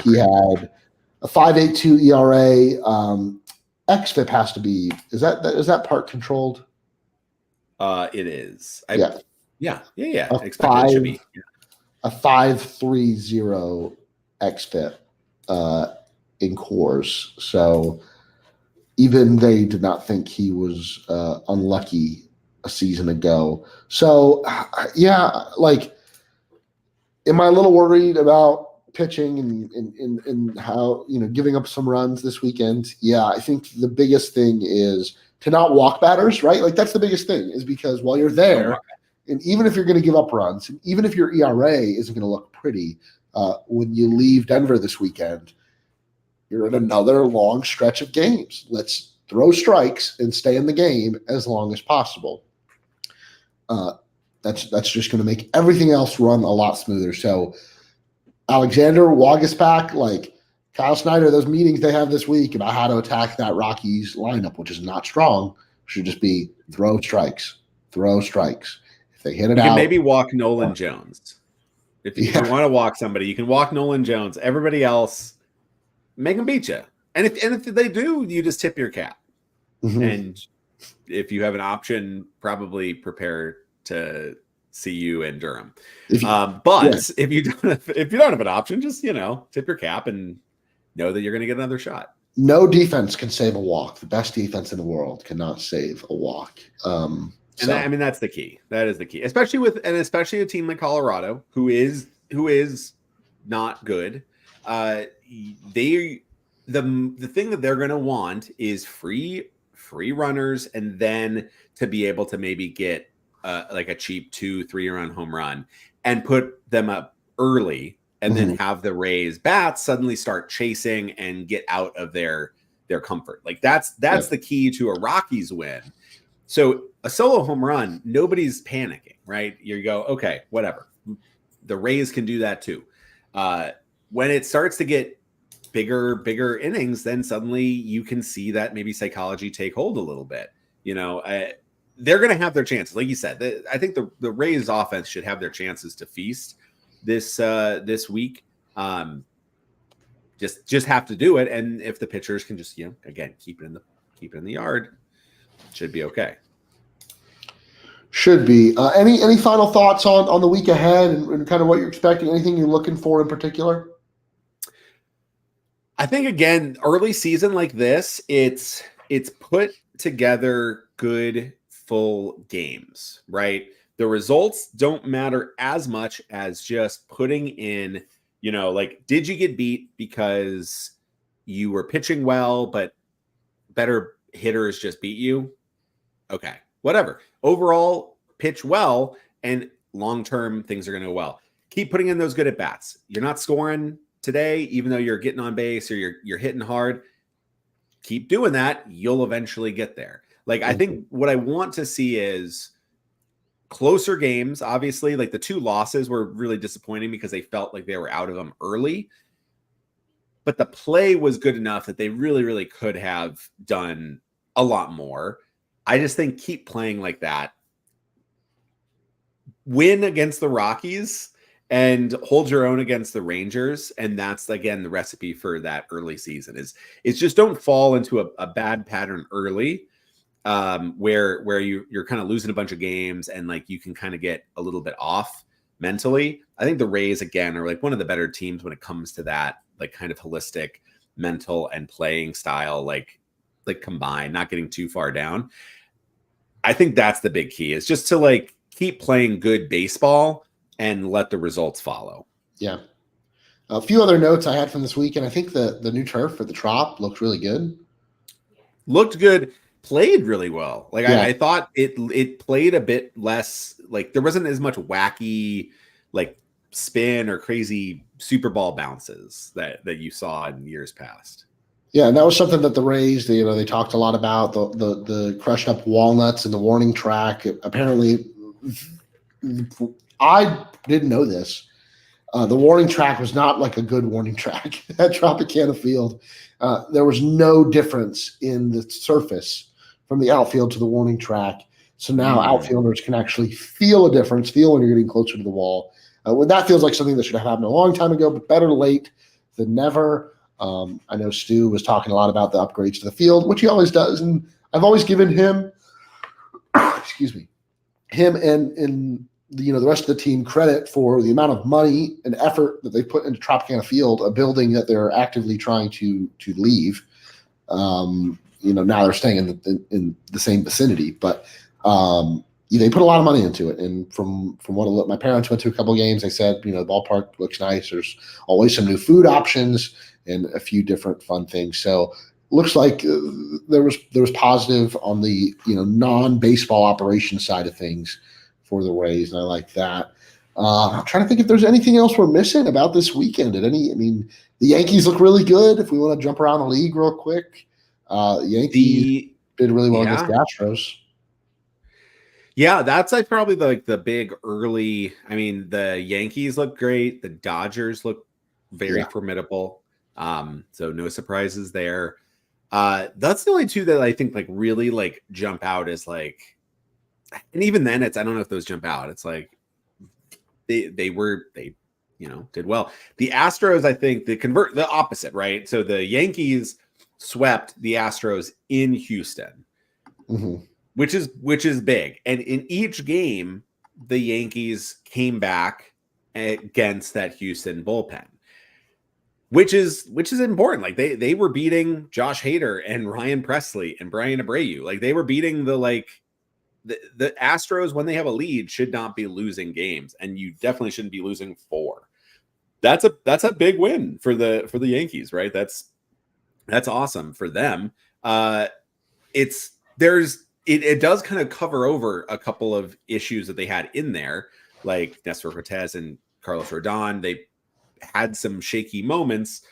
He had a 5.82 ERA. xFIP has to be is that part controlled? It is. Yeah. It should be. A 5.30 xFIP in Coors. So even they did not think he was unlucky a season ago. So yeah, like, am I a little worried about pitching and how, giving up some runs this weekend? Yeah, I think the biggest thing is to not walk batters, right? Like, that's the biggest thing, is because while you're there, and even if you're going to give up runs, and even if your ERA isn't going to look pretty when you leave Denver this weekend, you're in another long stretch of games. Let's throw strikes and stay in the game as long as possible. That's just going to make everything else run a lot smoother. So Alexander, Waguespack, like Kyle Snyder, those meetings they have this week about how to attack that Rockies lineup, which is not strong, should just be throw strikes. If they hit it out, maybe walk Nolan Jones. If you want to walk somebody, you can walk Nolan Jones. Everybody else, make them beat you. And if they do, you just tip your cap. Mm-hmm. And if you have an option, probably prepare to see you in Durham. If you don't have an option, just tip your cap and know that you're going to get another shot. No defense can save a walk. The best defense in the world cannot save a walk. That's the key. That is the key, especially a team like Colorado, who is not good. The thing that they're going to want is free runners, and then to be able to maybe get like a cheap 2-3 run home run and put them up early, and then have the Rays bats suddenly start chasing and get out of their comfort. Like that's the key to a Rockies win. So a solo home run, nobody's panicking, right? You go, okay, whatever. The Rays can do that too. When it starts to get bigger innings, then suddenly you can see that maybe psychology take hold a little bit. They're going to have their chances. Like you said, I think the Rays offense should have their chances to feast this week. Just have to do it. And if the pitchers can just, again, keep it in the yard, it should be okay. Should be. Any final thoughts on the week ahead and kind of what you're expecting? Anything you're looking for in particular? I think again, early season like this, it's put together good full games, right? The results don't matter as much as just putting in, like, did you get beat because you were pitching well, but better hitters just beat you? Okay, whatever. Overall, pitch well, and long-term things are going to go well. Keep putting in those good at bats. You're not scoring today, even though you're getting on base or you're hitting hard. Keep doing that. You'll eventually get there. Like, I think what I want to see is closer games. Obviously, like the 2 losses were really disappointing because they felt like they were out of them early. But the play was good enough that they really, really could have done a lot more. I just think keep playing like that. Win against the Rockies and hold your own against the Rangers. And that's, again, the recipe for that early season is just don't fall into a bad pattern early where you're kind of losing a bunch of games and like you can kind of get a little bit off mentally. I think the Rays, again, are like one of the better teams when it comes to that, like kind of holistic mental and playing style, like combined, not getting too far down. I think that's the big key is just to like keep playing good baseball and let the results follow. Yeah. A few other notes I had from this weekend. I think the new turf for the Trop looked really good. Looked good. Played really well. Like I thought it played a bit less, like there wasn't as much wacky like spin or crazy super ball bounces that you saw in years past. Yeah, and that was something that the Rays, they talked a lot about the crushed up walnuts and the warning track. Apparently, I didn't know this. The warning track was not like a good warning track at Tropicana Field. There was no difference in the surface from the outfield to the warning track. So now outfielders can actually feel a difference, feel when you're getting closer to the wall. When that feels like something that should have happened a long time ago, but better late than never. I know Stu was talking a lot about the upgrades to the field, which he always does. And I've always given him, him and the rest of the team credit for the amount of money and effort that they put into Tropicana Field, a building that they're actively trying to leave. Now they're staying in the same vicinity, but they put a lot of money into it. And from what my parents went to a couple of games, they said, the ballpark looks nice. There's always some new food options and a few different fun things. So looks like there was positive on the non-baseball operation side of things for the Rays, and I like that. I'm trying to think if there's anything else we're missing about this weekend. The Yankees look really good. If we want to jump around the league real quick, the Yankees did really well against the Astros. Yeah, that's like probably the big early. I mean, the Yankees look great. The Dodgers look very formidable. So no surprises there. That's the only 2 that I think like really like jump out as like, and even then I don't know if those jump out. It's like they did well. The Astros, I think the opposite, right? So the Yankees swept the Astros in Houston, which is big. And in each game, the Yankees came back against that Houston bullpen, which is important. Like they were beating Josh Hader and Ryan Presley and Brian Abreu. Like they were beating the Astros when they have a lead should not be losing games, and you definitely shouldn't be losing 4. That's a big win for the Yankees, right? That's awesome for them. It does kind of cover over a couple of issues that they had in there, like Nestor Cortez and Carlos Rodon. They had some shaky moments,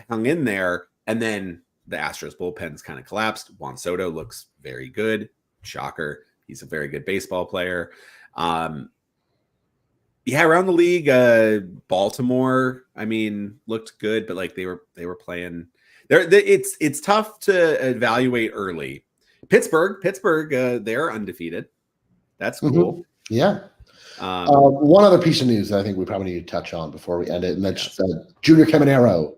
hung in there, and then the Astros bullpens kind of collapsed. Juan Soto looks very good. Shocker. He's a very good baseball player. Around the league, Baltimore, looked good, but like they were playing there. It's tough to evaluate early. Pittsburgh, they're undefeated. That's cool. Yeah. One other piece of news that I think we probably need to touch on before we end it, and that's Junior Caminero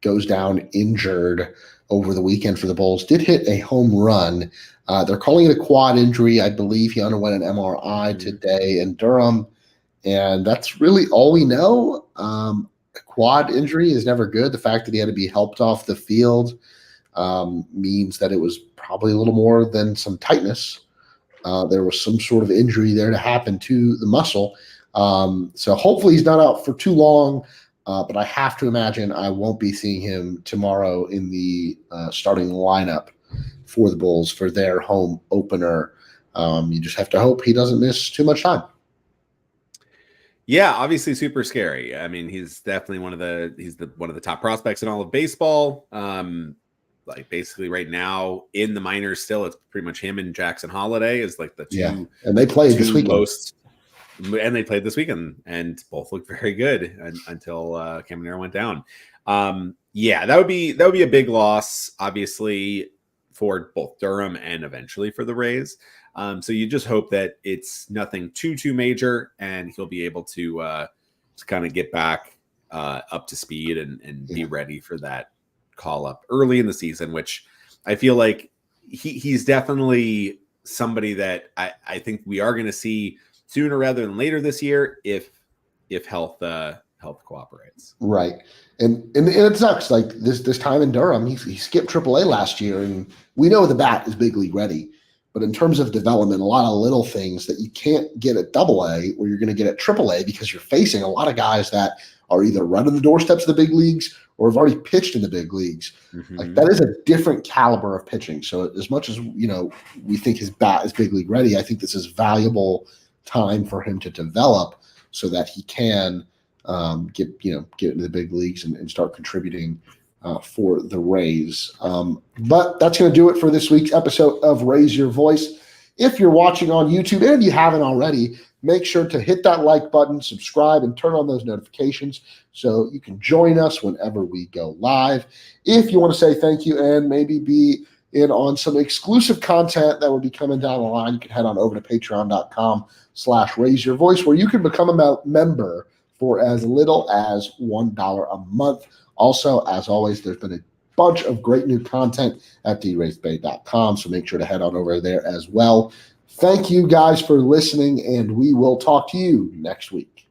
goes down injured over the weekend for the Bulls, did hit a home run. They're calling it a quad injury. I believe he underwent an MRI today in Durham, and that's really all we know. A quad injury is never good. The fact that he had to be helped off the field means that it was probably a little more than some tightness. There was some sort of injury there to happen to the muscle. So hopefully he's not out for too long, but I have to imagine I won't be seeing him tomorrow in the starting lineup for the Bulls for their home opener. You just have to hope he doesn't miss too much time. Yeah, obviously super scary. I mean, he's definitely one of the top prospects in all of baseball. Like basically right now in the minors still, it's pretty much him and Jackson Holiday is like the two. Yeah, and they played this weekend. And they played this weekend, and both looked very good until Caminero went down. Yeah, that would be a big loss, obviously, for both Durham and eventually for the Rays. So you just hope that it's nothing too major, and he'll be able to kind of get back up to speed and be ready for that call up early in the season, which I feel like he's definitely somebody that I think we are going to see sooner rather than later this year if health cooperates. Right. And it sucks. Like this time in Durham, he skipped AAA last year, and we know the bat is big league ready. But in terms of development, a lot of little things that you can't get at AA or you're going to get at AAA because you're facing a lot of guys that are either running the doorsteps of the big leagues or have already pitched in the big leagues. Mm-hmm. Like that is a different caliber of pitching. So as much as, we think his bat is big league ready, I think this is valuable time for him to develop so that he can get into the big leagues and start contributing for the Rays. But that's going to do it for this week's episode of Raise Your Voice. If you're watching on YouTube and you haven't already, make sure to hit that like button, subscribe, and turn on those notifications so you can join us whenever we go live. If you want to say thank you and maybe be in on some exclusive content that will be coming down the line, you can head on over to patreon.com/raiseyourvoice, where you can become a member for as little as $1 a month. Also, as always, there's been a bunch of great new content at draysbay.com, so make sure to head on over there as well. Thank you guys for listening, and we will talk to you next week.